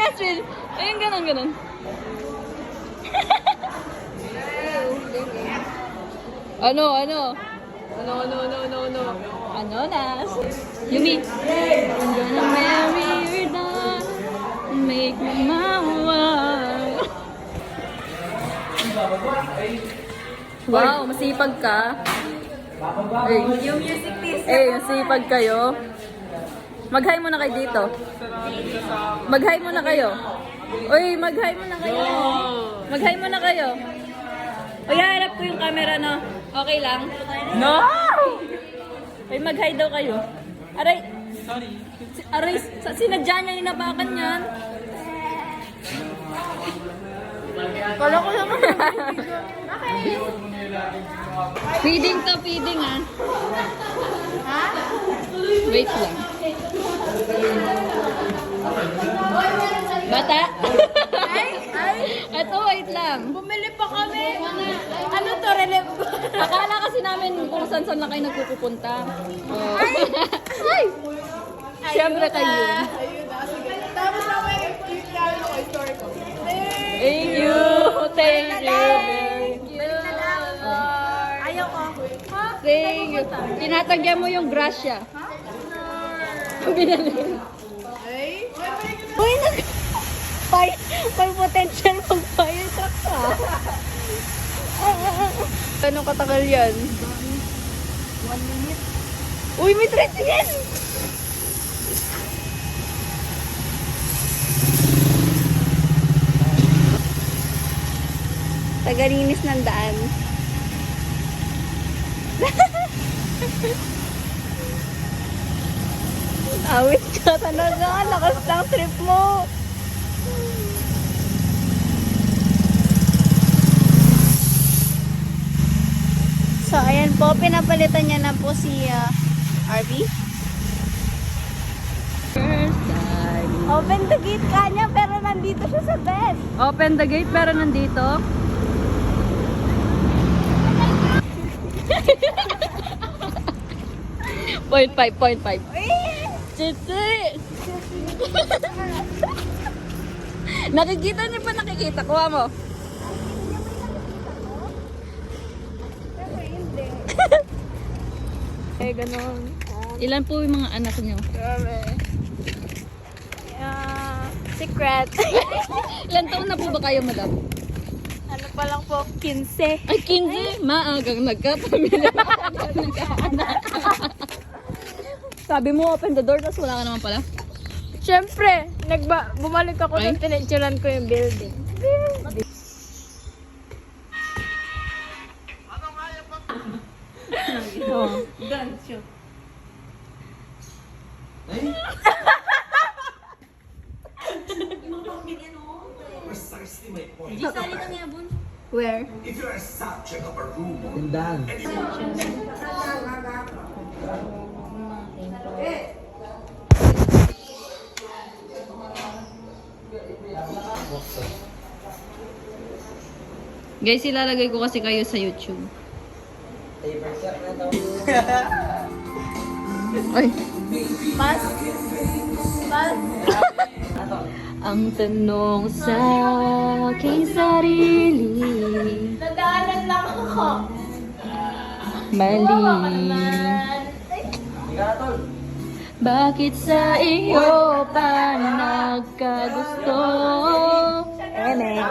Yasmin! Ayun, ganon. Ano? Ano na? Yumi. I'm gonna marry your daughter, make me my wife. Wow, masipag ka. Yung music piece. Yung sipag kayo. Mag-hi muna kayo dito. Mag-hi muna kayo. Uy, mag-hi muna kayo. Mag-hi muna kayo. Uy, harap ko yung camera, no? Okay lang? No! Uy, mag-hi daw kayo. Aray! Sorry. Aray, sinadya niya yung nabakan yan. Kala ko naman. Feeding ah. Ha? Wait lang. Bata? Ito, wait lang. Bumili pa kami. Ano to, releve ko? Akala kasi namin kung saan lang kayo nagpupunta. Oh. Ay! Siyempre kayo. Ayun na, sige. Tapos na may story ko. Thank you! Thank you! Ayaw ko. Thank you. Tinatagyan mo yung grasya. Binali. Ay? Uy, may potential mag-fire truck ka. Anong katagal yan? 1 minute. Uy, may thread yan! Tagalinis ng daan. Awit ka talaga. Lakas ng trip mo. So, ayan po. Pinapalitan niya na po si RV. Open the gate ka niya pero nandito siya sa bed. Open the gate pero nandito? Point five. Chichi! Nakikita niyo pa nakikita. Kuha mo. Ganon. Ilan po yung mga anak niyo? Secret. Ilan taon na po ba kayo, madam? Ano pa lang po? 15. Ay, 15. Maagang nagkapamilya. Nagkaanak. Sabi mo, open the door, tapos wala ka naman pala. Siyempre, bumalik ako Ay? nung tinitsuran ko yung building. Done, shoot. Precisely my point. Where? If you're a subject of a rumor, Tindahan. Guys, ilalagay ko kasi kayo sa YouTube. Ay. Pas. Ang tanong sa aking sarili, Nadaanan lang ako. mali. Bakit sa iyo pa nagkagusto? Eme.